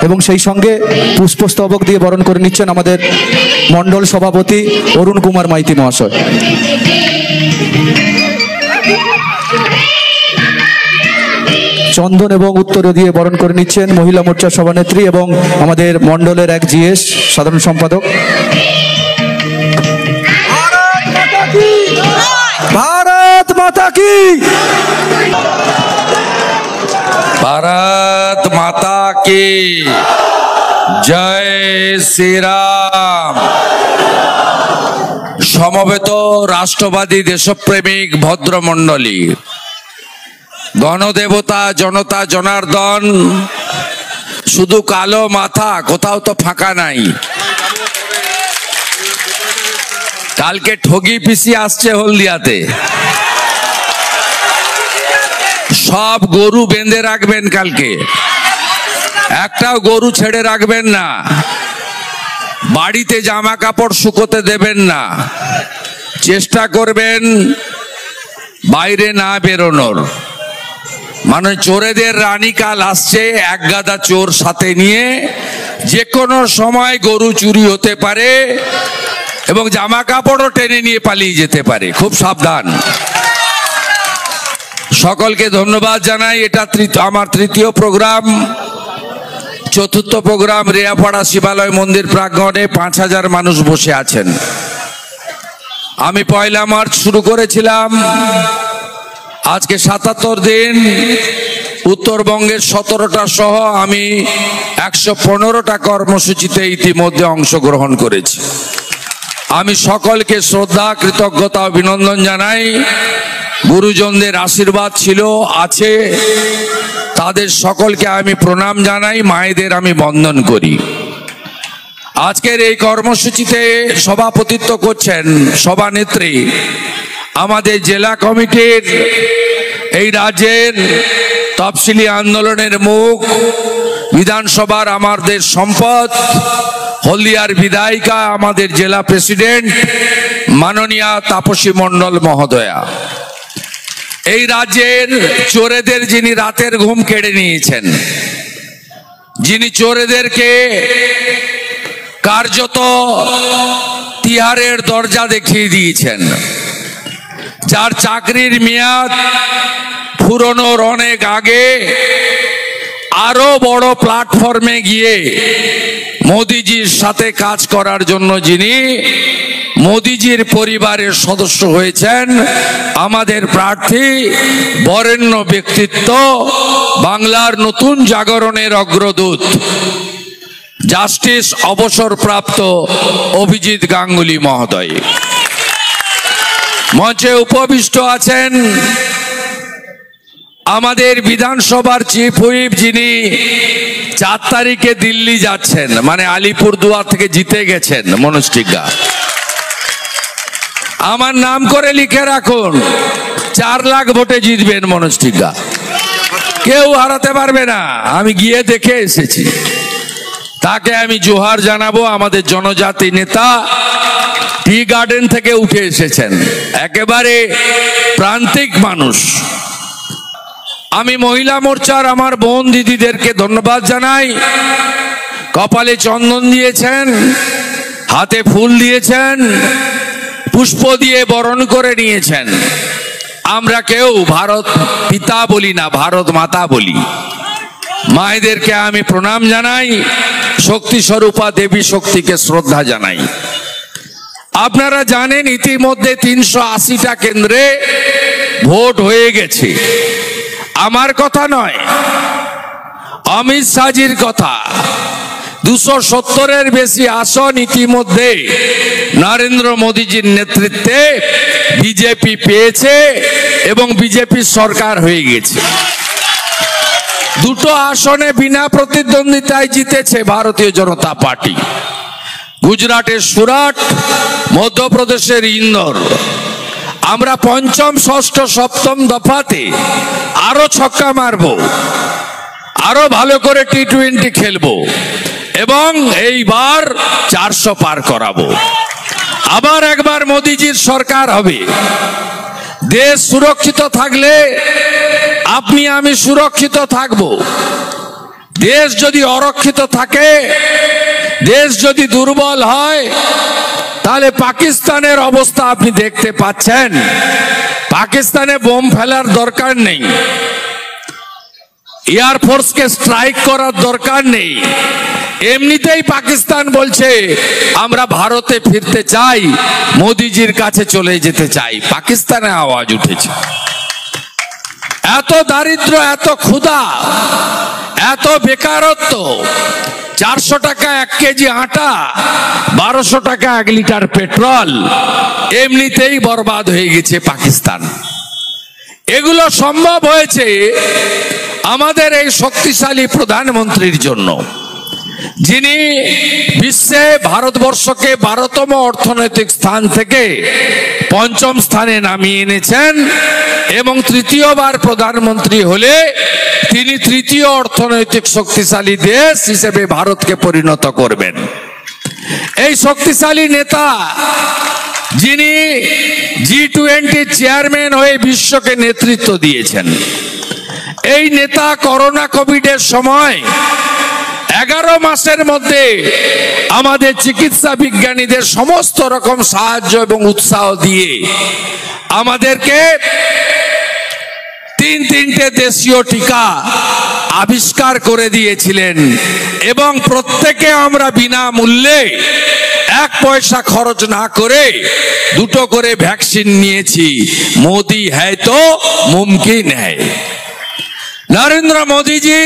এবং সেই সঙ্গে পুষ্পস্তবক দিয়ে বরণ করে নিচ্ছেন আমাদের মণ্ডল সভাপতি অরুণ কুমার মাইতি মহাশয়। চন্দন এবং উত্তর দিয়ে বরণ করে নিচ্ছেন মহিলা মোর্চার সভানেত্রী এবং আমাদের মণ্ডলের এক জিএস সাধারণ সম্পাদক। ভারত মাতা কি, ভারত মাতা কি জয় শ্রীরাম। সমবেত রাষ্ট্রবাদী দেশপ্রেমিক ভদ্রমণ্ডলী, গণদেবতা জনতা জনার্দন, শুধু কালো মাথা, কোথাও তো ফাঁকা নাই। কালকে ঠগি পিসি আসছে হলদিয়াতে, সব গরু বেঁধে রাখবেন, কালকে একটাও গরু ছেড়ে রাখবেন না, বাড়িতে জামা কাপড় শুকোতে দেবেন না, চেষ্টা করবেন বাইরে না বেরোনোর। মানে চোরেদের রানী কাল আসছে, এক গাদা চোর সাথে নিয়ে যে কোনো সময় গরু চুরি হতে পারে এবং জামা কাপড়ও টেনে নিয়ে পালিয়ে যেতে পারে, খুব সাবধান। সকলকে ধন্যবাদ জানাই। এটা আমার তৃতীয় প্রোগ্রাম। চতুর্থ প্রোগ্রাম রেয়াপাড়া শিবালয় মন্দির প্রাঙ্গণে 5000 মানুষ বসে আছেন। আমি 1 মার্চ শুরু করেছিলাম, আজকে 77 দিন, উত্তরবঙ্গের 17টা সহ আমি 115টা কর্মসূচিতে ইতিমধ্যে অংশগ্রহণ করেছি। আমি সকলকে শ্রদ্ধা কৃতজ্ঞতা অভিনন্দন জানাই। গুরুজনদের আশীর্বাদ ছিল, আছে, তাদের সকলকে আমি প্রণাম জানাই, মায়েদের আমি বন্দন করি। আজকের এই কর্মসূচিতে সভাপতিত্ব করছেন সভানেত্রী, আমাদের জেলা কমিটির, এই রাজ্যের তফসিলি আন্দোলনের মুখ, বিধানসভার আমাদের সম্পদ, হলদিয়ার বিধায়িকা, আমাদের জেলা প্রেসিডেন্ট মাননীয়া তাপসী মণ্ডল মহোদয়া। এই রাজ্যের চোরেদের যিনি রাতের ঘুম কেড়ে নিয়েছেন, যিনি চোরেদেরকে কার্যত তিহারের দরজা দেখিয়ে দিয়েছেন, যার চাকরির মেয়াদ ফুরোনোর অনেক আগে আরো বড় প্ল্যাটফর্মে গিয়ে মোদিজির সাথে কাজ করার জন্য যিনি মোদিজির পরিবারের সদস্য হয়েছেন, আমাদের প্রার্থী, বরেণ্য ব্যক্তিত্ব, বাংলার নতুন জাগরণের অগ্রদূত, জাস্টিস অবসরপ্রাপ্ত অভিজিৎ গাঙ্গুলি মহোদয়। মঞ্চে উপবিষ্ট আছেন আমাদের বিধানসভার চিফ হুইপ, যিনি 4 তারিখে দিল্লি যাচ্ছেন, মানে আলিপুরদুয়ার থেকে জিতে গেছেন, মনোজ টিগ্গা। আমার নাম করে লিখে রাখুন, 4 লাখ ভোটে জিতবেন মনোজ টিগ্গা, কেউ হারাতে পারবে না। আমি গিয়ে দেখে এসেছি, তাকে আমি জোহার জানাবো। আমাদের জনজাতি নেতা, টি গার্ডেন থেকে উঠে এসেছেন, একেবারে প্রান্তিক মানুষ। আমি মহিলা মোর্চার আমার বোন দিদিদেরকে ধন্যবাদ জানাই। কপালে চন্দন দিয়েছেন, হাতে ফুল দিয়েছেন, পুষ্প দিয়ে বরণ করে নিয়েছেন। আমরা কেউ ভারত পিতা বলি না, ভারত মাতা বলি। মায়েদেরকে আমি প্রণাম জানাই, শক্তি স্বরূপা দেবী শক্তিকে শ্রদ্ধা জানাই। আপনারা জানেন ইতিমধ্যে 380টা কেন্দ্রে ভোট হয়ে গেছে। আমার কথা নয়, অমিত শাহজির কথা। 270-এর বেশি আসন ইতিমধ্যে নরেন্দ্র মোদীজির নেতৃত্বে বিজেপি পেয়েছে এবং বিজেপির সরকার হয়ে গেছে। 2টো আসনে বিনা প্রতিদ্বন্দ্বিতায় জিতেছে ভারতীয় জনতা পার্টি। গুজরাটের সুরাট, মধ্যপ্রদেশের ইন্দোর। আমরা 5ম, 6ষ্ঠ, 7ম দফাতে আরো ছক্কা মারবো, আরো ভালো করে টি20 খেলবো এবং এইবার 400 পার করাবো। আবার একবার মোদিজির সরকার হবে। দেশ সুরক্ষিত থাকলে আপনি আমি সুরক্ষিত থাকবো। দেশ যদি অরক্ষিত থাকে, দেশ যদি দুর্বল হয়, তাহলে পাকিস্তানের অবস্থা আপনি দেখতে পাচ্ছেন। পাকিস্তানে বোম ফেলার দরকার নেই, এয়ারফোর্সকে স্ট্রাইক করার দরকার নেই। এমনিতেই পাকিস্তান বলছে আমরা ভারতে ফিরতে চাই, মোদিজির কাছে চলে যেতে চাই। পাকিস্তানে আওয়াজ উঠেছে। এত দারিদ্র, এত ক্ষুধা, এত বেকারত্ব, 400 টাকা 1 কেজি আটা, 1200 টাকা 1 লিটার পেট্রোল, এমনিতেই বরবাদ হয়ে গেছে পাকিস্তান। এগুলো সম্ভব হয়েছে আমাদের এই শক্তিশালী প্রধানমন্ত্রীর জন্য, যিনি বিশ্বে ভারতবর্ষকে 12তম অর্থনৈতিক স্থান থেকে 5ম স্থানে নামিয়ে এনেছেন এবং তৃতীয়বার প্রধানমন্ত্রী হলে তিনি তৃতীয় অর্থনৈতিক শক্তিশালী দেশ হিসেবে ভারতকে পরিণত করবেন। এই শক্তিশালী নেতা, যিনি G20 চেয়ারম্যান হয়ে বিশ্বকে নেতৃত্ব দিয়েছেন, এই নেতা করোনা কোভিডের সময় 11 মাসের মধ্যে আমাদের চিকিৎসা বিজ্ঞানীদের সমস্ত রকম সাহায্য এবং উৎসাহ দিয়ে আমাদেরকে 3টে দেশীয় টিকা আবিষ্কার করে দিয়েছিলেন এবং প্রত্যেকে আমরা বিনামূল্যে 1 পয়সা খরচ না করে 2টো করে ভ্যাকসিন নিয়েছি। মোদি হ্যায় তো মুমকিন হ্যায়। নরেন্দ্র মোদিজি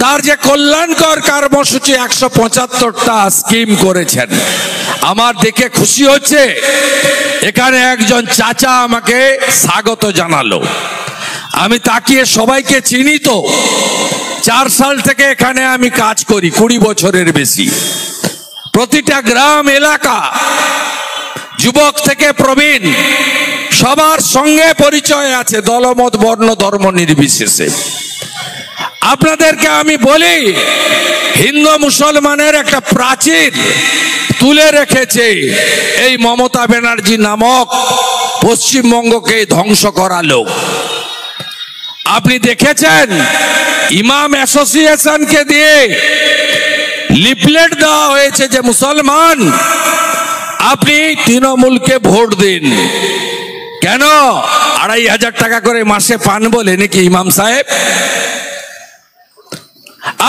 তার যে কল্যাণকর কর্মসূচি 175টা স্কিম করেছেন, আমার দেখে খুশি হচ্ছে। এখানে একজন চাচা আমাকে স্বাগত জানালো, আমি তাকিয়ে সবাইকে চিনি তো। 4 সাল থেকে এখানে আমি কাজ করি, 20 বছরের বেশি। প্রতিটা গ্রাম এলাকা, যুবক থেকে প্রবীণ, সবার সঙ্গে পরিচয় আছে, দলমত বর্ণ ধর্ম নির্বিশেষে। আপনাদেরকে আমি বলি, হিন্দু মুসলমানের একটা প্রাচীর তুলে রেখেছে এই মমতা ব্যানার্জি নামক পশ্চিমবঙ্গকে ধ্বংস করা লোক। আপনি দেখেছেন ইমাম অ্যাসোসিয়েশনকে দিয়ে লিফলেট দেওয়া হয়েছে যে মুসলমান আপনি তৃণমূলকে ভোট দিন। কেন? 2500 টাকা করে মাসে পান বলে নাকি ইমাম সাহেব?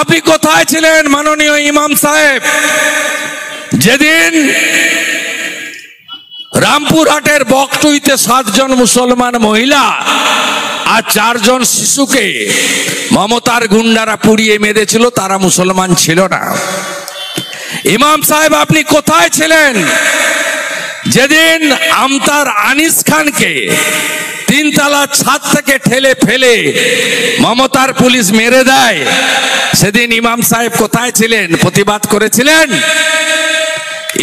আপনি কোথায় ছিলেন মাননীয় ইমাম সাহেব যেদিন রামপুরহাটের বকটুইতে 7 জন মুসলমান মহিলা আর 4 জন শিশুকে মমতার গুন্ডারা পুড়িয়ে মেরেছিল? তারা মুসলমান ছিল না। ইমাম সাহেব আপনি কোথায় ছিলেন যেদিন আমতার আনিস খানকে 3 তলার ছাদ থেকে ঠেলে ফেলে মমতার পুলিশ মেরে দেয়? সেদিন ইমাম সাহেব কোথায় ছিলেন? প্রতিবাদ করেছিলেন?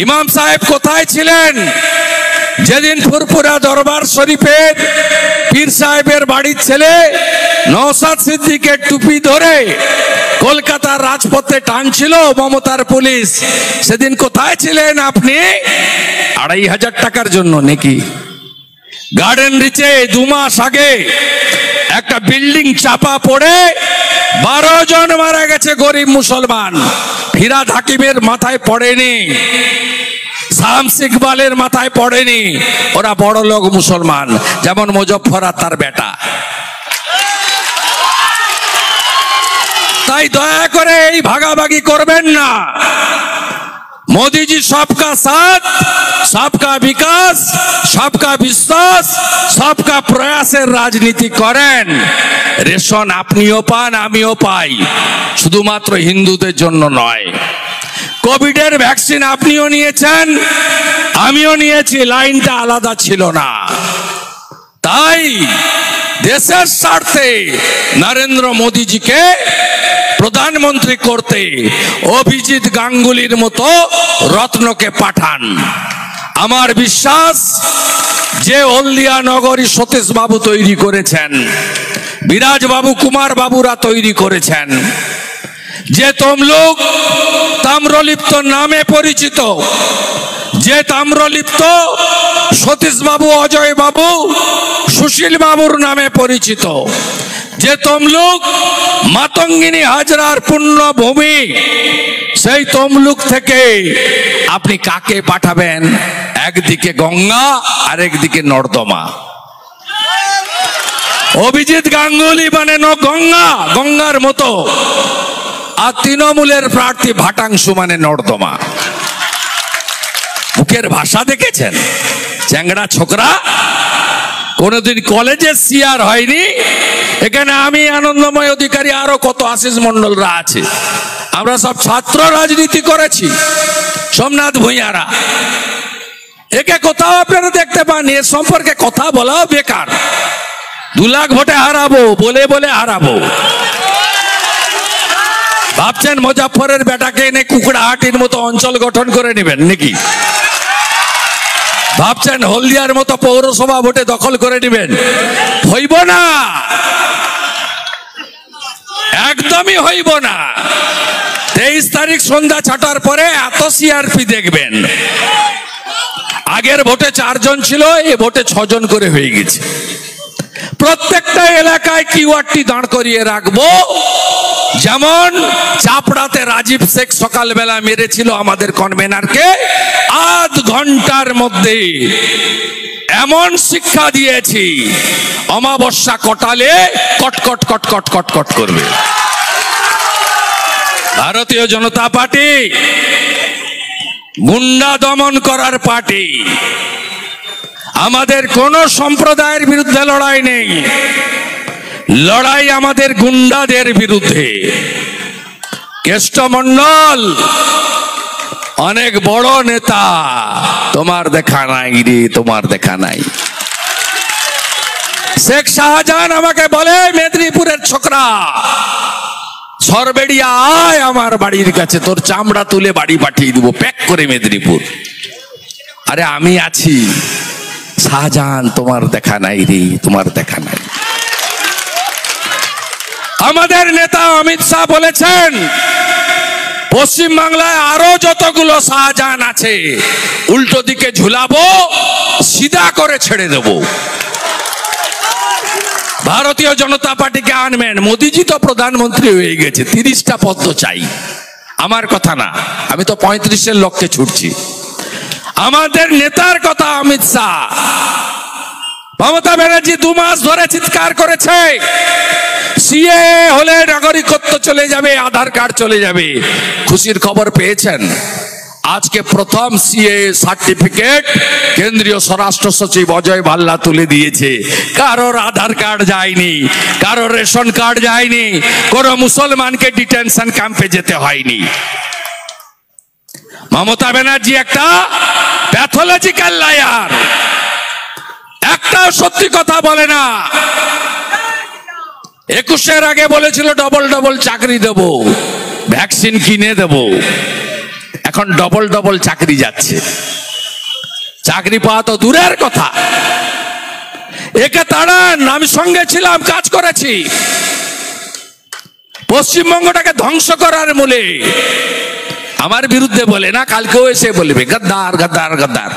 ইমাম সাহেব কোথায় ছিলেন যেদিন ফুরফুরা দরবার শরীফের পীর সাহেবের বাড়ির ছেলে নওশাদ সিদ্দিকের টুপি ধরে কলকাতার রাজপথে টানছিল মমতার পুলিশ? সেদিন কোথায় ছিলেন আপনি? 2500 টাকার জন্য নাকি? গার্ডেন রিচে 2 মাস আগে একটা বিল্ডিং চাপা পড়ে 12 জন মারা গেছে গরিব মুসলমান। ফিরাদ হাকিমের মাথায় পড়েনি, শামস ইকবালের মাথায় পড়েনি, ওরা বড় লোক মুসলমান, যেমন মুজফ্ফর আর তার বেটা। তাই দয়া করে এই ভাগাভাগি করবেন না। মোদিজি সবকা সাথ, সবকা বিকাশ, সবকা বিশ্বাস, সবকা প্রয়াসের রাজনীতি করেন। রেশন আপনিও পান, আমিও পাই, শুধুমাত্র হিন্দুদের জন্য নয়। কোভিডের ভ্যাকসিন আপনিও নিয়েছেন, আমিও নিয়েছি, লাইনটা আলাদা ছিল না। তাই দেশের স্বার্থে নরেন্দ্র মোদিজিকে প্রধানমন্ত্রী করতে অভিজিৎ গাঙ্গুলির মতো রত্নকে পাঠান। আমার বিশ্বাস যে হলদিয়া নগরী সতীশ বাবু তৈরি করেছেন, বিরাজ বাবু, কুমার বাবুরা তৈরি করেছেন, যে তমলুক তাম্রলিপ্ত নামে পরিচিত, যে তাম্রলিপ্ত সতীশ বাবু, অজয় বাবু, সুশীল বাবুর নামে পরিচিত, যে তমলুক মাতঙ্গিনী হাজরার পুণ্য ভূমি, সেই তমলুক থেকে আপনি কাকে পাঠাবেন? একদিকে গঙ্গা আর একদিকে নর্দমা। অভিজিৎ গাঙ্গুলি মানে গঙ্গা, গঙ্গার মতো, আর তৃণমূলের প্রার্থী ভাটাংশু মানে নর্দমা। মুখের ভাষা দেখেছেন? চ্যাংড়া ছোকরা, কোনদিন কলেজে সিআর হয়নি। এখানে আমি, আনন্দময় অধিকারী, আরো কত আশিস মন্ডলরা আছে, আমরা সব ছাত্র রাজনীতি করেছি। সোমনাথ ভূঁইয়ারা, একে কোথাও আপনারা দেখতে পান? এর সম্পর্কে কথা বলাও বেকার। 2 লাখ ভোটে হারাবো বলে বলে হারাবো। ভাবছেন মুজাফফরের বেটাকে এনে কুকুড়াহাটির মতো অঞ্চল গঠন করে নেবেন নাকি? ভাবছেন হলদিয়ার মতো পৌরসভা ভোটে দখল করে নেবেন? হইব না, একদমই হইব না। 23 তারিখ সন্ধ্যা 6টার পরে এত সিআরপি দেখবেন। আগের ভোটে 4 জন ছিল, এই ভোটে 6 জন করে হয়ে গেছে। প্রত্যেকটা এলাকায় কিওয়ার্ডটি দাঁড় করিয়ে রাখবো। যেমন চাপড়াতে রাজীব শেখ সকালবেলা মেরেছিল আমাদের কনভেনারকে, আধ ঘন্টার মধ্যে এমন শিক্ষা দিয়েছি, অমাবস্যা কটালে কটকট কটকট কটকট করবে। ভারতীয় জনতা পার্টি গুন্ডা দমন করার পার্টি। আমাদের কোন সম্প্রদায়ের বিরুদ্ধে লড়াই নেই, লড়াই আমাদের গুন্ডাদের বিরুদ্ধে। কেষ্টমণ্ডল অনেক বড় নেতা, তোমার দেখা নাই রে, তোমার দেখা নাই। শেখ শাহজাহান আমাকে বলে, মেদিনীপুরের ছোকরা সরবেড়িয়া আয় আমার বাড়ির কাছে, তোর চামড়া তুলে বাড়ি পাঠিয়ে দিব প্যাক করে মেদিনীপুর। আরে আমি আছি। শাহজাহান তোমার দেখা নাই রে, তোমার দেখা নাই। আমাদের নেতা অমিত শাহ বলেছেন, পশ্চিম বাংলায় আরো যতগুলো শাহজাহান আছে উল্টো দিকে ঝুলাবো, সিধা করে ছেড়ে দেব। ভারতীয় জনতা পার্টিকে আনবেন। মোদিজি তো প্রধানমন্ত্রী হয়ে গেছে, 30টা পদ চাই। আমার কথা না, আমি তো 35-এর লক্ষ্যে ছুটছি। আমাদের নেতার কথা অমিত শাহ। মমতা ব্যানার্জি 2 মাস ধরে চিৎকার করেছে, সিএ হলে নাগরিকত্ব চলে যাবে, আধার কার্ড চলে যাবে। খুশির খবর পেয়েছেন? আজকে প্রথম সিএ সার্টিফিকেট কেন্দ্রীয় স্বরাষ্ট্র সচিব অজয় ভাল্লা তুলে দিয়েছে। কারোর আধার কার্ড যায়নি, কারোর রেশন কার্ড যায়নি, কোন মুসলমানকে ডিটেনশন ক্যাম্পে যেতে হয়নি। মমতা ব্যানার্জি একটা প্যাথোলজিক্যাল লায়ার, একটাও সত্যি কথা বলে না। 21-এর আগে বলেছিল ডবল ডবল চাকরি দেব, ভ্যাকসিন কিনে দেব। এখন ডবল ডবল চাকরি যাচ্ছে, চাকরি পাওয়া তো দূরের কথা। একে তাড়ান, আমি সঙ্গে ছিলাম, কাজ করেছি। পশ্চিমবঙ্গটাকে ধ্বংস করার মূলে আমার বিরুদ্ধে বলে না, কালকেও এসে বলবে গদ্দার গদ্দার গদ্দার।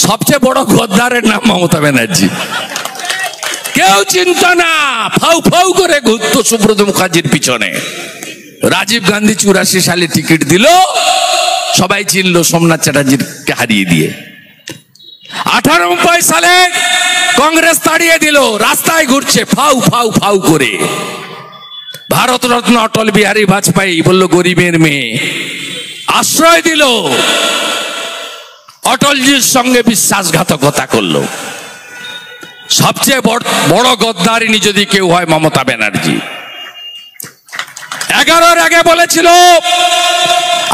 সবচেয়ে বড় গদ্দারের নাম মমতা ব্যানার্জি। কেউ চিন্তা না, ফাউ ফাউ করে ঘুরতো সুব্রত মুখার্জির পিছনে। রাজীব গান্ধী 84 সালে টিকিট দিল, সবাই চিনল সোমনাথ চ্যাটার্জিকে হারিয়ে দিয়ে। 98 সালে কংগ্রেস তাড়িয়ে দিল, রাস্তায় ঘুরছে ফাউ ফাউ ফাউ করে। ভারতরত্ন অটল বিহারী বাজপেয়ী বলল গরিবের মেয়ে, আশ্রয় দিল। অটলজির সঙ্গে বিশ্বাসঘাতকতা করলো। সবচেয়ে বড় গদ্দারিনী যদি কেউ হয় মমতা ব্যানার্জি। 11-এর আগে বলেছিল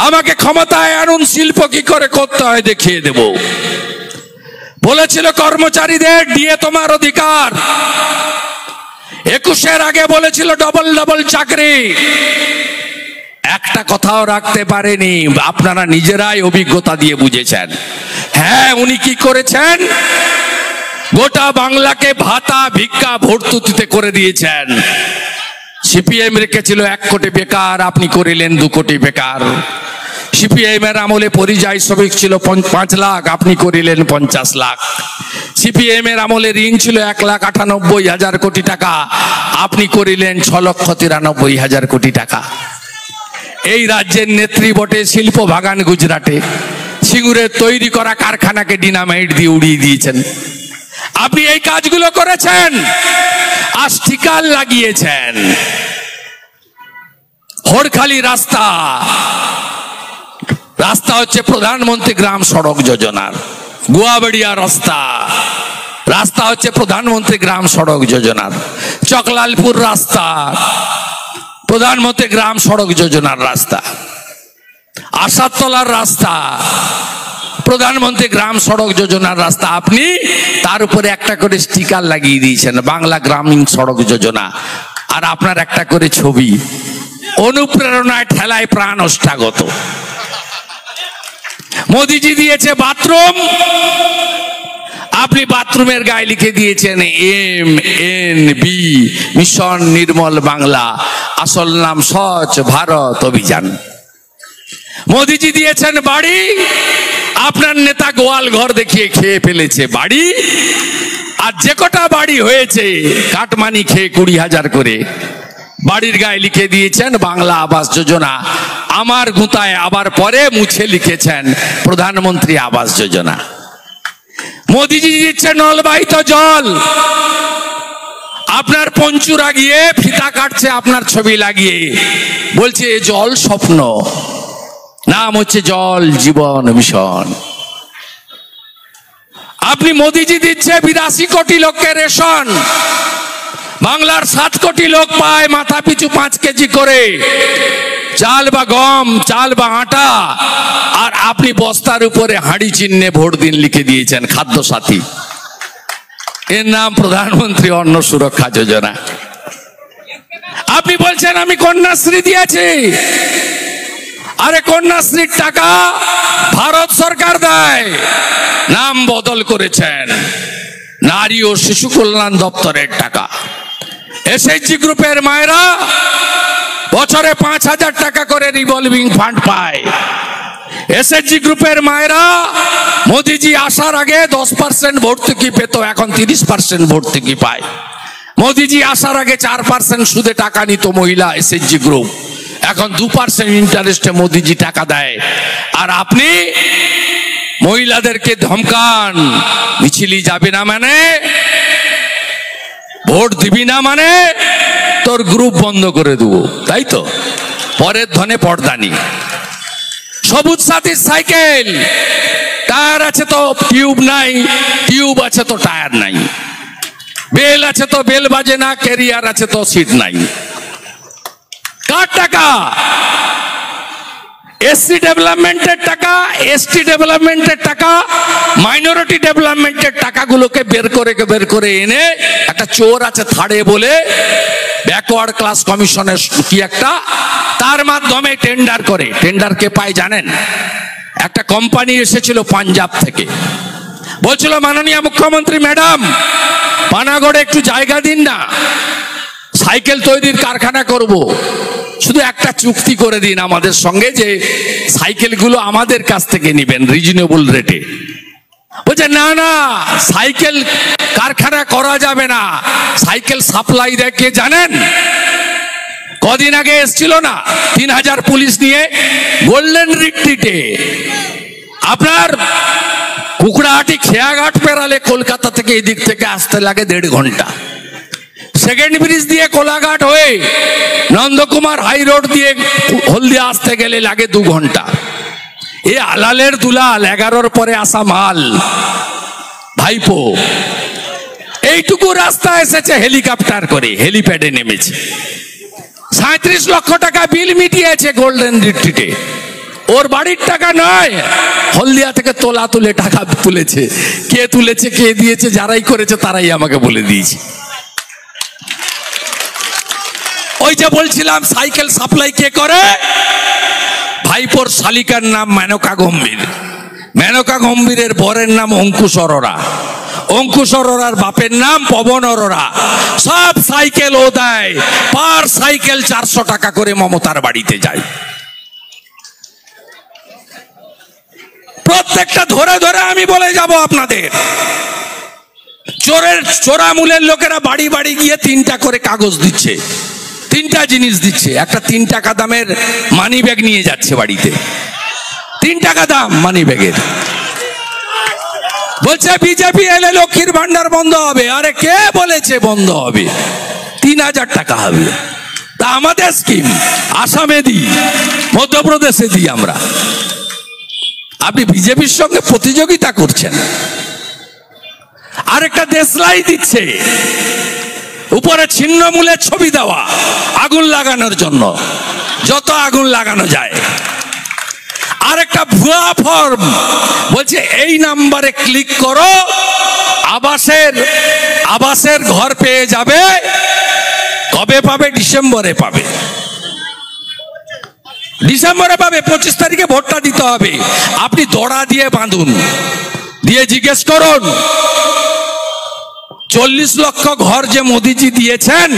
আমাকে ক্ষমতায় আনুন, শিল্প কি করে করতে হয় দেখিয়ে দেব। বলেছিল কর্মচারীদের দিয়ে তোমার অধিকার। 21-এর আগে বলেছিল ডবল ডবল চাকরি। একটা কথাও রাখতে পারেনি। আপনারা নিজেরাই অভিজ্ঞতা দিয়ে বুঝেছেন। হ্যাঁ, উনি কি করেছেন? গোটা বাংলাকে ভাতা ভিক্ষা ভর্তুকিতে করে দিয়েছেন। সিপিএম রেখেছিল 1 কোটি বেকার, আপনি করিলেন 2 কোটি বেকার। সিপিআইএম এর আমলে পরিযায়ী শ্রমিক ছিল 5 লাখ, আপনি করিলেন 50 লাখ। সিপিআইএম এর আমলে ঋণ ছিল 1,98,000 কোটি টাকা, আপনি করিলেন 6,93,000 কোটি টাকা। এই রাজ্যের নেত্রী বটে শিল্প বাগান গুজরাটে, সিঙ্গুরের তৈরি করা কারখানাকে ডিনামাইট দিয়ে উড়িয়ে দিয়েছেন। আপনি এই কাজগুলো করেছেন, আস্টিকাল লাগিয়েছেন। হরখালি রাস্তা হচ্ছে প্রধানমন্ত্রী গ্রাম সড়ক যোজনার। গুয়াবাড়িয়া রাস্তা হচ্ছে প্রধানমন্ত্রী গ্রাম সড়ক যোজনার। চকলালপুর রাস্তা প্রধানমন্ত্রী গ্রাম সড়ক যোজনার রাস্তা। আশাতলার রাস্তা প্রধানমন্ত্রী গ্রাম সড়ক যোজনার রাস্তা। আপনি তার উপরে একটা করে স্টিকার লাগিয়ে দিয়েছেন, বাংলা গ্রামীণ সড়ক যোজনা, আর আপনার একটা করে ছবি। অনুপ্রেরণায় ঠেলায় প্রাণ অষ্টাগত। মোদিজি দিয়েছে বাথরুম, আপনি বাথরুমের গায়ে লিখে দিয়েছেন MNB, মিশন নির্মল বাংলা, আসল নাম স্বচ্ছ ভারত অভিযান। মোদিজি দিয়েছেন বাড়ি, আপনার নেতা গোয়াল ঘর দেখিয়ে খেয়ে ফেলেছে বাড়ি। আর যে কটা বাড়ি হয়েছে কাটমানি খেয়ে 20,000 করে, বাড়ির গায়ে লিখে দিয়েছেন বাংলা আবাস যোজনা। আমার গুঁতায় আবার পরে মুছে লিখেছেন প্রধানমন্ত্রী আবাস যোজনা। মোদিজি দিচ্ছে নলবাহিত জল, আপনার পঞ্চুরা গিয়ে ফিতা কাটছে আপনার ছবি লাগিয়ে, বলছে এ জল স্বপ্ন, নাম হচ্ছে জল জীবন মিশন। আপনি মোদিজি দিচ্ছে 82 কোটি লোককে রেশন, বাংলার 7 কোটি লোক পায় মাথা পিছু 5 কেজি করে চাল বা গম, চাল বা আটা, আর আপনি বস্তার উপরে হাঁড়ি চিহ্নে ভোট দিন লিখে দিয়েছেন খাদ্য সাথী। এর নাম প্রধানমন্ত্রী অন্ন সুরক্ষা যোজনা। আপনি বলছেন আমি কন্যাশ্রী দিয়েছি, আরে কন্যাশ্রীর টাকা ভারত সরকার দেয়, নাম বদল করেছেন নারী ও শিশু কল্যাণ দপ্তরের টাকা। এসএইচজি গ্রুপের মায়েরা বছরে 5,000 টাকা করে রিভলভিং ফান্ড পায়। এসএইচজি গ্রুপের মায়েরা মোদিজি আসার আগে 10% ভর্তুকি পেত, এখন 30% ভর্তুকি পায়। মোদিজি আসার আগে 4% সুদে টাকা নিত মহিলা এসএইচজি গ্রুপ, এখন 2% ইন্টারেস্টে মোদিজি টাকা দেয়। আর আপনি মহিলাদেরকে ধমকান, মিছিলি যাবে না মানে, ভোট দিবি না মানে তোর গ্রুপ বন্ধ করে দেবো, তাই তো? পরের ধনে পর্দানি। সবুজ সাথী সাইকেল, টায়ার আছে তো টিউব নাই, টিউব আছে তো টায়ার নাই, বেল আছে তো বেল বাজে না, ক্যারিয়ার আছে তো সিট নাই। কার টাকা? এসসি ডেভেলপমেন্টের টাকা, এসটি ডেভেলপমেন্টের টাকা, মাইনরিটি ডেভেলপমেন্টের টাকাগুলোকে বের করে এনে একটা চোর আছে থাড়ে বলে ব্যাকওয়ার্ড ক্লাস কমিশনের কি একটা, তার মাধ্যমে টেন্ডার করে। টেন্ডার কে পায় জানেন? একটা কোম্পানি এসেছিল পাঞ্জাব থেকে, বলছিল মাননীয় মুখ্যমন্ত্রী ম্যাডাম পানাগড়ে একটু জায়গা দিন না, সাইকেল তৈরির কারখানা করব, শুধু একটা চুক্তি করে দিন আমাদের সঙ্গে যে সাইকেলগুলো আমাদের কাছ থেকে নেবেন রিজনেবল রেটে। বলছে না না, সাইকেল কারখানা করা যাবে না, সাইকেল সাপ্লাই দেয় কে জানেন? কদিন আগে এসছিল না 3,000 পুলিশ নিয়ে গোল্ডেন রিট্রিটে, আপনার কুকড়াহাটি খেয়াঘাট পেরালে কলকাতা থেকে এদিক থেকে আসতে লাগে 1.5 ঘন্টা, সেকেন্ড ব্রিজ দিয়ে কোলাঘাট হয়ে নন্দকুমার হাই রোড দিয়ে হলদিয়া আসতে গেলে লাগে 2 ঘন্টা। এ আলালের দুলাল 11-র পরে আসা মাল ভাইপো এইটুকু রাস্তা এসেছে হেলিকপ্টার করে, হেলিপ্যাডে নেমেছে, 37 লক্ষ টাকা বিল মিটিয়েছে গোল্ডেন রিট্রিটে। ওর বাড়ির টাকা নয়, হলদিয়া থেকে তুলে টাকা তুলেছে। কে তুলেছে, কে দিয়েছে, যারাই করেছে তারাই আমাকে বলে দিয়েছে। ওই যে বলছিলাম সাইকেল সাপ্লাই কে করে, ভাইপোর শালিকার নাম মেনকা গম্ভীর, মেনকা গম্ভীরের বরের নাম অঙ্কুশ অরোরা, অঙ্কুশ অরোরার বাপের নাম পবন অরোরা। সব সাইকেল ও দেয়, পার সাইকেল 400 টাকা করে মমতার বাড়িতে যায়। প্রত্যেকটা ধরে ধরে আমি বলে যাব আপনাদের। চোরামূলের লোকেরা বাড়ি বাড়ি গিয়ে 3টা করে কাগজ দিচ্ছে, 3টা জিনিস দিচ্ছে। একটা 3 টাকা দামের মানি ব্যাগ নিয়ে যাচ্ছে বাড়িতে, 3 টাকা দাম মানি ব্যাগের। বলছে বিজেপি এলে লক্ষ্মীর ভান্ডার বন্ধ হবে। আরে কে বলেছে বন্ধ হবে? 3000 টাকা হবে। তা আমাদের স্কিম আসামে দিই, মধ্যপ্রদেশে দিই আমরা। আপনি বিজেপির সঙ্গে প্রতিযোগিতা করছেন। আরেকটা দেশলাই দিচ্ছে, উপরে ছিন্নমূলের ছবি দেওয়া, আগুন লাগানোর জন্য, যত আগুন লাগানো যায়। আরেকটা ভুয়া ফর্ম, বলছে এই নাম্বারে ক্লিক করো, আবাসের ঘর পেয়ে যাবে। কবে পাবে? ডিসেম্বরে পাবে। 25 তারিখে ভোটটা দিতে হবে। আপনি দড়া দিয়ে বাঁধুন, দিয়ে জিজ্ঞেস করুন 40 লক্ষ ঘর যে মোদিজি দিয়েছেন,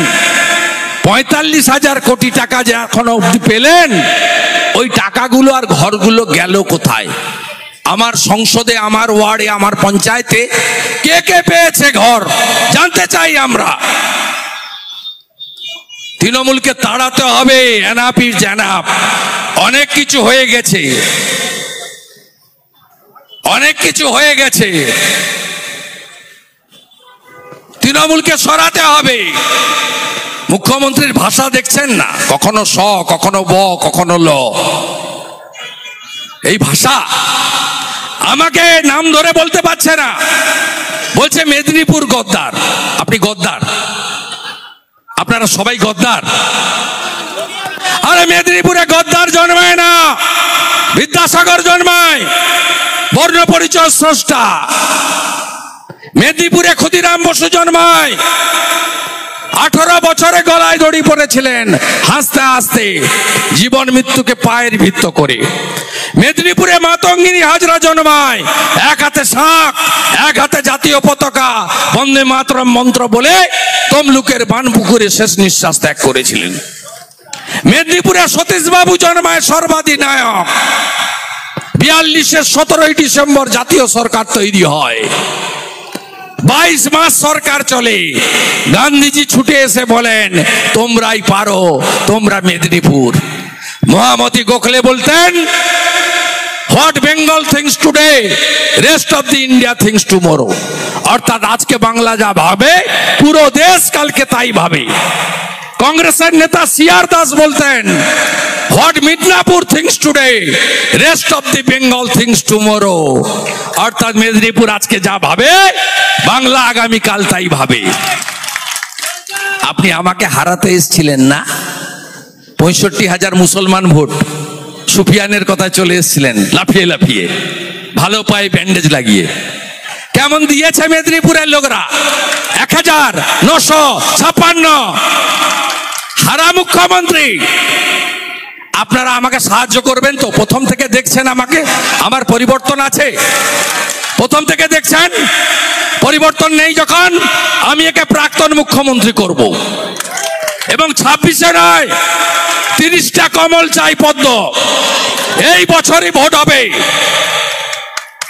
45,000 কোটি টাকা যে এখনো অব্দি পেলেন, ওই টাকাগুলো আর ঘরগুলো গেল কোথায়? আমার সংসদে, আমার ওয়ার্ডে, আমার পঞ্চায়েতে কে কে পেয়েছে ঘর জানতে চাই আমরা। তৃণমূলকে তাড়াতে হবে। এনাফির জানাপ, অনেক কিছু হয়ে গেছে, অনেক কিছু হয়ে গেছে। তৃণমূলকে সরাতে হবে। মুখ্যমন্ত্রীর ভাষা দেখছেন না, কখনো স, কখনো ব, কখনো ল। এই ভাষা আমাকে নাম ধরে বলতে পারছে না। বলছে মেদিনীপুর গদ্দার। আপনি গদ্দার? আপনারা সবাই গদ্দার? আরে মেদিনীপুরে গদ্দার জন্মায় না, বিদ্যাসাগর জন্মায়, বর্ণ পরিচয় স্রষ্টা। মেদিনীপুরে ক্ষুদিরাম বসু জন্মায়, 18 বছরে গলায় দড়ি পড়েছিলেন, হাসতে হাসতে জীবন মৃত্যুকে পায়ের ভিত্ত করে। মেদিনীপুরে মাতঙ্গিনী হাজরা জন্মায়, এক হাতে শাঁখ, এক হাতে জাতীয় পতাকা, বন্দে মাতরম মন্ত্র বলে তমলুকের বানপুকুরে শেষ নিঃশ্বাস ত্যাগ করেছিলেন। মেদিনীপুরে সতীশ বাবু জন্মায়, সর্বাধিনায়ক। 42-এর 17ই ডিসেম্বর জাতীয় সরকার তৈরি হয়। 22 মাস সরকার চলে। গান্ধীজি ছুটে এসে বলেন তোমরাই পারো, তোমরা মেদিনীপুর। মহামতি গোখলে বলতেন what Bengal things today, rest of the India things tomorrow. অর্থাৎ আজকে বাংলা যা ভাবে, পুরো দেশ কালকে তাই ভাবে। কংগ্রেসের নেতা সিআর দাস বলতেন what Midnapore things today, rest of the Bengal things tomorrow. অর্থাৎ মেদিনীপুর আজকে যা ভাবে, বাংলা আগামীকাল তাই ভাবে। আপনি আমাকে হারাতে এসেছিলেন না? 65,000 মুসলমান ভোট, সুফিয়ানের কথা চলে এসেছিলেন লাফিয়ে লাফিয়ে, ভালো পায়ে ব্যান্ডেজ লাগিয়ে। কেমন দিয়েছে মেদিনীপুরের লোকরা? 1956। হারা মুখ্যমন্ত্রী। আপনারা আমাকে সাহায্য করবেন তো? প্রথম থেকে দেখছেন আমাকে, আমার পরিবর্তন আছে? প্রথম থেকে দেখছেন? পরিবর্তন নেই যখন, আমি একে প্রাক্তন মুখ্যমন্ত্রী করব। এবং 26-এ নয়, 30টা কমল চাই পদ্ম। এই বছরই ভোট হবে।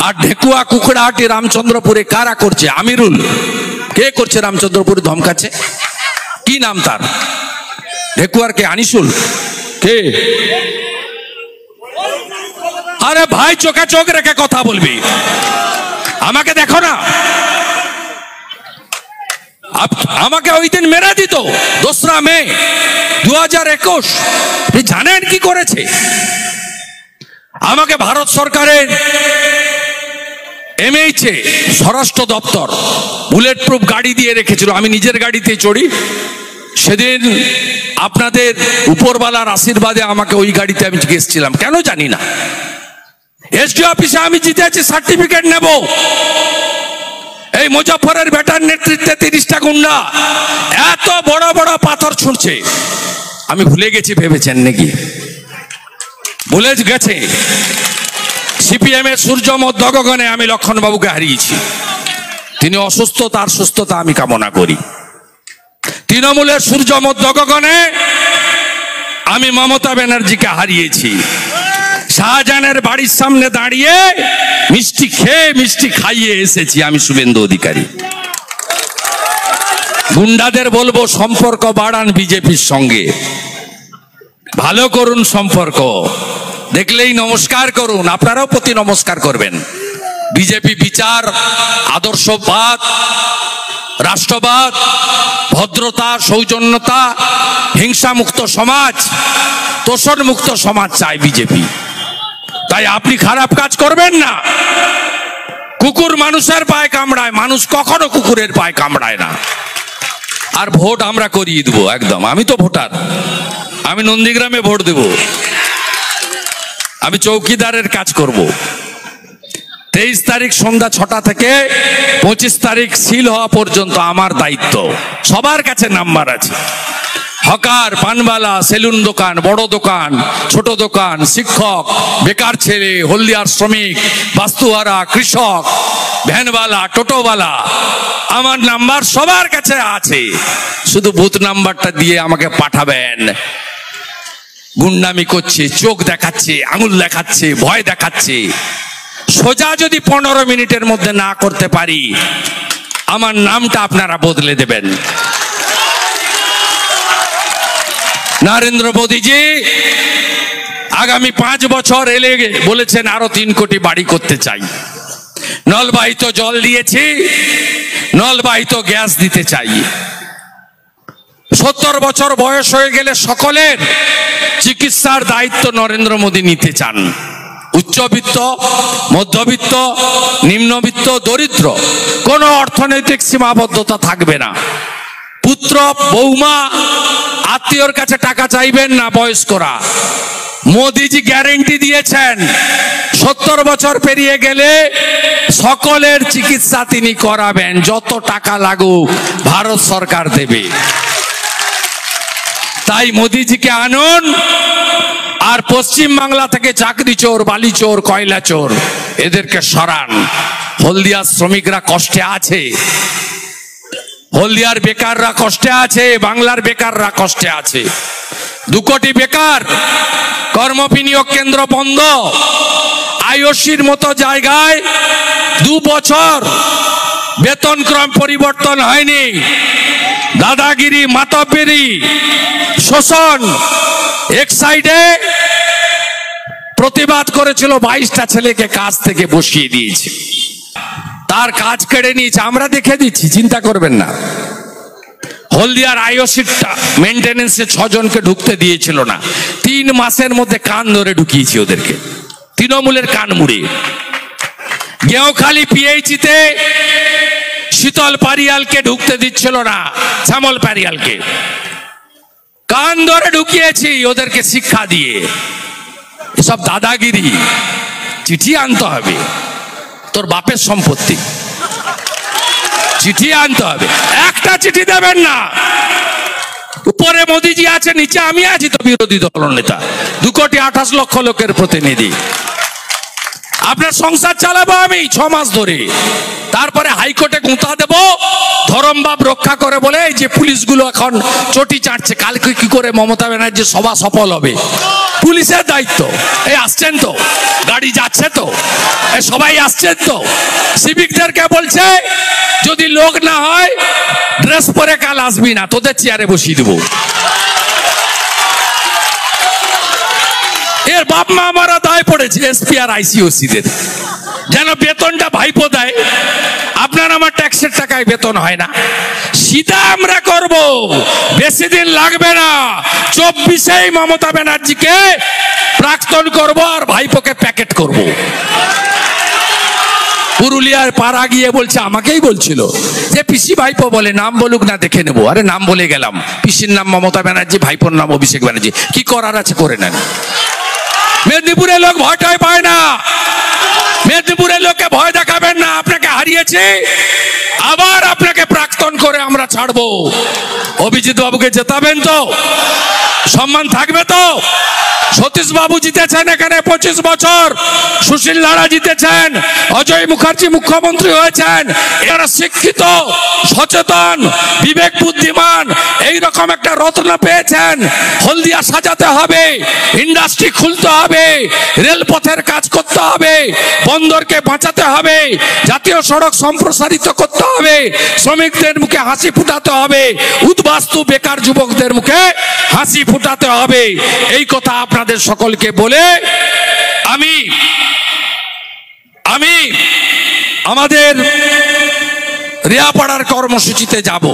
আর ঢেকুয়া কুকড়াহাটি রামচন্দ্রপুরে কারা করছে? আমিরুল কে করছে? রামচন্দ্রপুরে ধমকাচ্ছে, কি নাম তার? ঢেকুয়ার কে? আনিসুল কে? আরে ভাই, চোখে চোখ রেখে কথা বলবি। আমাকে দেখো না, আমাকে ওই দিন মেরে দিত 2রা মে 2021। আপনি জানেন কি করেছে? আমাকে ভারত সরকারের MHA স্বরাষ্ট্র দপ্তর বুলেট প্রুফ গাড়ি দিয়ে রেখেছিল। আমি নিজের গাড়িতে চড়ি। সেদিন আপনাদের উপরওয়ালার আশীর্বাদে আমাকে ওই গাড়িতে আমি গেছিলাম, কেন জানি না। এসডি অফিসে আমি জিতেছি, সার্টিফিকেট নেব। এই মুজফ্ফরের বেটার নেতৃত্বে 30টা গুন্ডা এত বড় বড় পাথর ছুঁড়ছে। আমি ভুলে গেছি ভেবেছেন নাকি? ভুলে গেছে। সিপিএম এর সূর্য মধ্য গগনে আমি লক্ষণ বাবুকে হারিয়েছি। তিনি অসুস্থ, তার সুস্থতা আমি কামনা করি। তৃণমূলের সূর্য মধ্য গগনে আমি মমতা ব্যানার্জিকে হারিয়েছি। শাহজাহানের বাড়ির সামনে দাঁড়িয়ে মিষ্টি খেয়ে মিষ্টি খাইয়ে এসেছি আমি শুভেন্দু অধিকারী। গুন্ডাদের বলবো সম্পর্ক বাড়ান বিজেপির সঙ্গে, ভালো করুন সম্পর্ক, দেখলেই নমস্কার করুন, আপনারাও প্রতি নমস্কার করবেন। বিজেপি বিচার, আদর্শবাদ, রাষ্ট্রবাদ, ভদ্রতা, সৌজন্যতা, হিংসামুক্ত সমাজ, তোষণ মুক্ত সমাজ চায় বিজেপি। তাই আপনি খারাপ কাজ করবেন না। কুকুর মানুষের পায়ে কামড়ায়, মানুষ কখনো কুকুরের পায়ে কামড়ায় না। আর ভোট আমরা করিয়ে দেবো একদম। আমি তো ভোটার, আমি নন্দীগ্রামে ভোট দেব, আমি চৌকিদারের কাজ করব। 23 তারিখ সন্ধ্যা 6টা থেকে 25 তারিখ সিল হওয়া পর্যন্ত আমার দায়িত্ব। সবার কাছে নাম্বার আছে। হকার, পানবালা, সেলুন দোকান, বড় দোকান, ছোট দোকান, শিক্ষক, বেকার ছেলে, হলদিয়ার শ্রমিক, বাস্তুহারা, কৃষক, ভ্যানওয়ালা, টোটোওয়ালা, আমার নাম্বার সবার কাছে আছে। শুধু বুথ নাম্বারটা দিয়ে আমাকে পাঠাবেন। গুন্ডামি করছে, চোখ দেখাচ্ছে, আঙুল দেখাচ্ছে, ভয় দেখাচ্ছে, সোজা যদি 15 মিনিটের মধ্যে না করতে পারি, আমার নামটা আপনারা বদলে দেবেন। নরেন্দ্র মোদীজি আগামী 5 বছর এলে বলেছেন আরো 3 কোটি বাড়ি করতে চাই। নলবাহিত জল দিয়েছি, নলবাহিত গ্যাস দিতে চাই। 70 বছর বয়স হয়ে গেলে সকলের চিকিৎসার দায়িত্ব নরেন্দ্র মোদী নিতে চান। উচ্চবিত্ত, মধ্যবিত্ত, নিম্নবিত্ত, দরিদ্র, কোনো অর্থনৈতিক সীমাবদ্ধতা থাকবে না। পুত্র, বৌমা, আত্মীয়র কাছে টাকা চাইবেন না বয়স্করা। মোদিজি গ্যারেন্টি দিয়েছেন 70 বছর পেরিয়ে গেলে সকলের চিকিৎসা তিনি করাবেন, যত টাকা লাগুক ভারত সরকার দেবে। তাই মোদিজিকে আনুন, আর পশ্চিম বাংলা থেকে চাকরি চোর, বালি চোর, কয়লা চোর এদেরকে সরান। হলদিয়ার শ্রমিকরা কষ্টে আছে, হলদিয়ার বেকাররা কষ্টে আছে, বাংলার বেকাররা কষ্টে আছে। 2 কোটি বেকার, কর্মবিনিয়োগ কেন্দ্র বন্ধ, আইওসির মতো জায়গায় 2 বছর বেতনক্রম পরিবর্তন হয়নি। দাদাগিরি, মাতব্বরি, শোষণ এক সাইডে প্রতিবাদ করেছিল, 22টা ছেলেকে কাজ থেকে বসিয়ে দিয়েছে, তার কাজ কেড়ে নিয়েছে। আমরা দেখে দিচ্ছি, চিন্তা করবেন না। হলদিয়ার আইওসিটা মেনটেনেন্সে 6 জনকে ঢুকতে দিয়েছিল না, 3 মাসের মধ্যে কান ধরে ঢুকিয়েছি ওদেরকে, তৃণমূলের কান মুড়ে। গেঁওখালি পিএইচিতে শীতল পারিয়ালকে ঢুকতে দিচ্ছিল না, শ্যামল পারিয়ালকে কান ধরে ঢুকিয়েছি ওদেরকে শিক্ষা দিয়ে। এসব দাদাগিরি। চিঠি আনতে হবে, তোর বাপের সম্পত্তি, চিঠি আনতে হবে। একটা চিঠি দেবেন না। উপরে মোদিজি আছে, নিচে আমি আছি তো বিরোধী দল নেতা, 2,28,00,000 লোকের প্রতিনিধি। আপনার সংসার চালাবো আমি 6 মাস ধরে, তারপরে হাইকোর্টে গুঁতা দেব ধরমবাব রক্ষা করে বলে। এই যে পুলিশগুলো এখন চটি চাটছে, কালকে কি করে মমতা ব্যানার্জি সভা সফল হবে, পুলিশের দায়িত্ব। এই আসছেন তো, গাড়ি যাচ্ছে তো, সবাই আসছেন তো। সিভিকদেরকে বলছে যদি লোক না হয় ড্রেস পরে কাল আসবি না, তোদের চেয়ারে বসিয়ে দেবো। এর বাপ মা আমারা দায় পড়েছে এসপি আর আইসিওসিদের, যেন বেতনটা ভাইপো দেয়। আপনার আমার ট্যাক্সের টাকায় বেতন হয় না। সিধা আমরা করব, বেশি দিন লাগবে না। 24-এই মমতা ব্যানার্জিকে প্রাক্তন করব আর ভাইপোকে প্যাকেট করব। পুরুলিয়ার পাড়া গিয়ে বলছে, আমাকেই বলছিল যে পিসি ভাইপো বলে, নাম বলুক না দেখে নেবো। আরে নাম বলে গেলাম, পিসির নাম মমতা ব্যানার্জি, ভাইপোর নাম অভিষেক ব্যানার্জি, কি করার আছে করে নেন। মেদিনীপুরের লোক ভয়টাই পায় না, মেদিনীপুরের লোককে ভয় দেখাবেন না। আপনাকে হারিয়েছে, আবার আপনাকে প্রাক্তন করে আমরা ছাড়বো। অভিজিৎ বাবুকে জেতাবেন তো, সম্মান থাকবে তো, সতীশ বাবু জিতেছেন এখানে 25 বছর, সুশীল লাড়া জিতেছেন, অজয় মুখার্জি মুখ্যমন্ত্রী হয়েছেন। এরা শিক্ষিত, সচেতন, বিবেক বুদ্ধিমান, এইরকম একটা রত্ন পেয়েছেন। হলদিয়া সাজাতে হবে, ইন্ডাস্ট্রি খুলতে হবে, রেলপথের কাজ করতে হবে, বন্দরকে বাঁচাতে হবে, জাতীয় সড়ক সম্প্রসারিত করতে হবে, শ্রমিকদের মুখে হাসি ফুটাতে হবে, উদ্বাস্তু বেকার যুবকদের মুখে হাসি ফুটাতে হবে। এই কথা আপনাদের সকলকে বলে আমি আমাদের রিয়াপাড়ার কর্মসূচিতে যাব।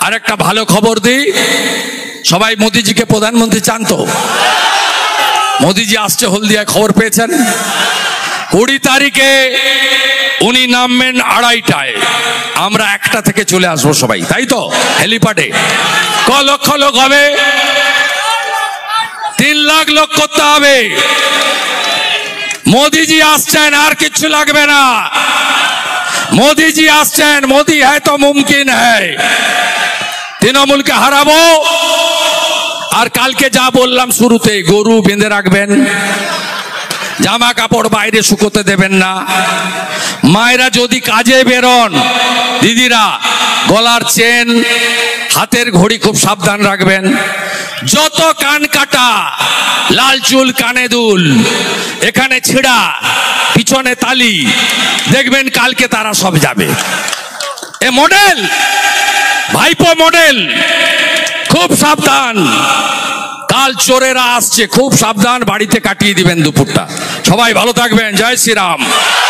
আর একটা ভালো খবর দিই, সবাই মোদিজিকে প্রধানমন্ত্রী চান তো? মোদিজি আসছে হলদিয়ায়, খবর পেয়েছেন? 20 তারিখে উনি নামবেন 2:30টায়, আমরা 1টা থেকে চলে আসবো সবাই, তাই তো? হেলিপ্যাডে লক্ষ লোক হবে, 3 লাখ লোক করতে হবে। মোদিজি আসছেন, আর কিচ্ছু লাগবে না। মোদিজি আসছেন, মোদি হ্যায় তো মুমকিন হ্যায়। তৃণমূলকে হারাবো। আর কালকে যা বললাম শুরুতে, গরু বেঁধে রাখবেন, জামা কাপড় বাইরে শুকোতে দেবেন না, মায়েরা যদি কাজে বেরোন, দিদিরা গলার চেন, হাতের ঘড়ি খুব সাবধান রাখবেন। যত কান কাটা, লাল চুল কানে দুল, এখানে ছিড়া, পিছনে তালি, দেখবেন কালকে তারা সব যাবে। এ মডেল, ভাইপো মডেল, খুব সাবধান। কাল চোরেরা আসছে, খুব সাবধান, বাড়িতে কাটিয়ে দিবেন দুপুরটা। সবাই ভালো থাকবেন, জয় শ্রীরাম।